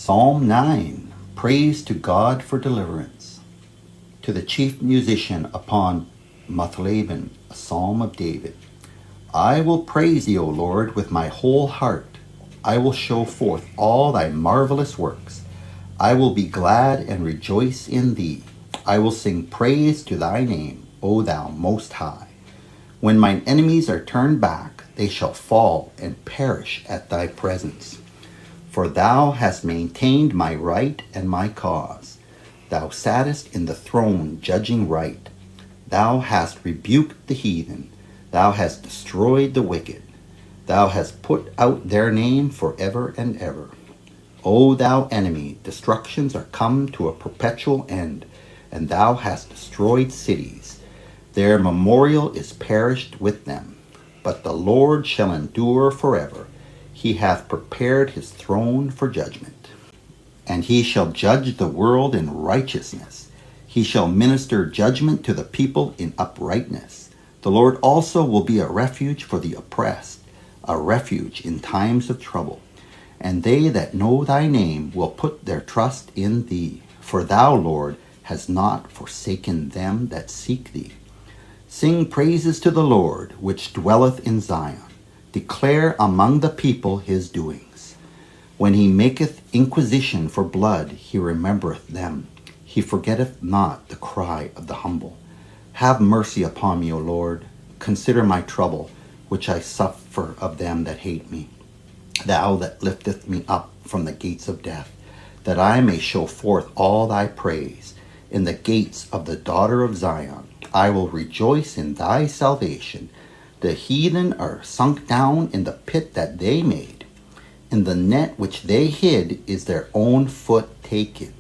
Psalm 9. Praise to God for deliverance. To the chief musician upon Muthlabben, a psalm of David. I will praise thee, O Lord, with my whole heart. I will show forth all thy marvellous works. I will be glad and rejoice in thee. I will sing praise to thy name, O thou most high. When mine enemies are turned back, they shall fall and perish at thy presence. For thou hast maintained my right and my cause. Thou sattest in the throne judging right. Thou hast rebuked the heathen. Thou hast destroyed the wicked. Thou hast put out their name forever and ever. O thou enemy, destructions are come to a perpetual end, and thou hast destroyed cities. Their memorial is perished with them. But the Lord shall endure forever. He hath prepared his throne for judgment. And he shall judge the world in righteousness. He shall minister judgment to the people in uprightness. The Lord also will be a refuge for the oppressed, a refuge in times of trouble. And they that know thy name will put their trust in thee. For thou, Lord, hast not forsaken them that seek thee. Sing praises to the Lord, which dwelleth in Zion. Declare among the people his doings. When he maketh inquisition for blood, he remembereth them. He forgetteth not the cry of the humble. Have mercy upon me, O Lord. Consider my trouble, which I suffer of them that hate me. Thou that lifteth me up from the gates of death, that I may show forth all thy praise. In the gates of the daughter of Zion, I will rejoice in thy salvation. The heathen are sunk down in the pit that they made. In the net which they hid is their own foot taken.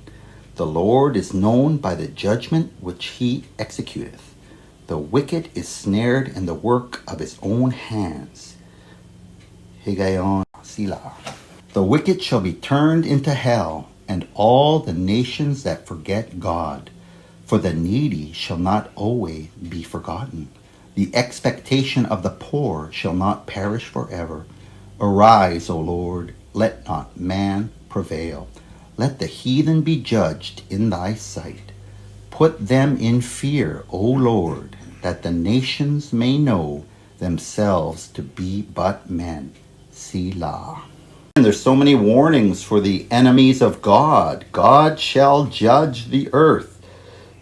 The Lord is known by the judgment which he executeth. The wicked is snared in the work of his own hands. Higayon Selah. The wicked shall be turned into hell, and all the nations that forget God. For the needy shall not always be forgotten. The expectation of the poor shall not perish forever. Arise, O Lord, let not man prevail. Let the heathen be judged in thy sight. Put them in fear, O Lord, that the nations may know themselves to be but men. Selah. And there's so many warnings for the enemies of God. God shall judge the earth.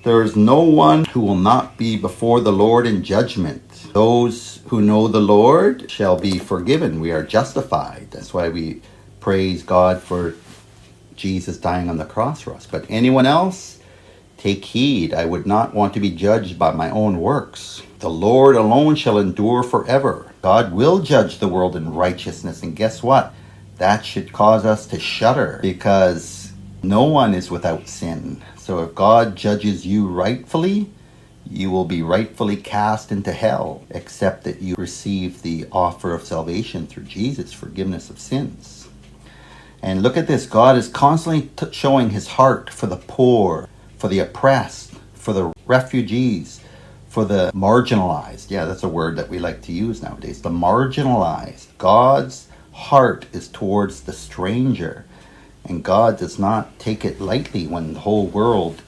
There is no one who will not be before the Lord in judgment. Those who know the Lord shall be forgiven. We are justified. That's why we praise God for Jesus dying on the cross for us. But anyone else, take heed. I would not want to be judged by my own works. The Lord alone shall endure forever. God will judge the world in righteousness. And guess what? That should cause us to shudder, because no one is without sin. So if God judges you rightfully, you will be rightfully cast into hell, except that you receive the offer of salvation through Jesus, forgiveness of sins. And look at this. God is constantly showing his heart for the poor, for the oppressed, for the refugees, for the marginalized. Yeah, that's a word that we like to use nowadays. The marginalized. God's heart is towards the stranger. And God does not take it lightly when the whole world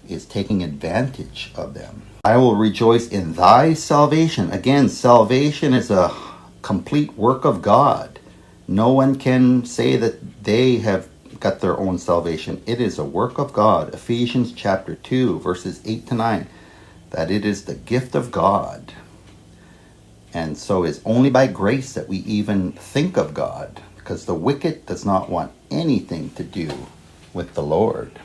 is taking advantage of them. I will rejoice in thy salvation. Again, salvation is a complete work of God. No one can say that they have got their own salvation. It is a work of God. Ephesians chapter 2, verses 8 to 9, that it is the gift of God. And so it's only by grace that we even think of God, because the wicked does not want anything to do with the Lord.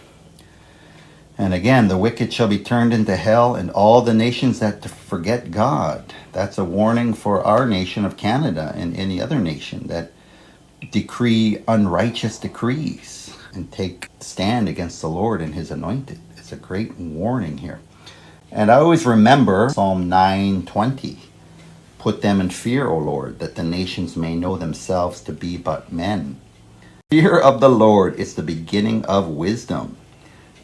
And again, the wicked shall be turned into hell, and all the nations that forget God. That's a warning for our nation of Canada and any other nation that decree unrighteous decrees and take stand against the Lord and his anointed. It's a great warning here. And I always remember Psalm 9:20. Put them in fear, O Lord, that the nations may know themselves to be but men. Fear of the Lord is the beginning of wisdom.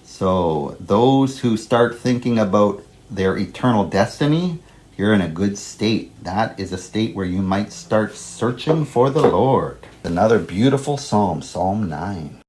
So those who start thinking about their eternal destiny, you're in a good state. That is a state where you might start searching for the Lord. Another beautiful psalm, Psalm 9.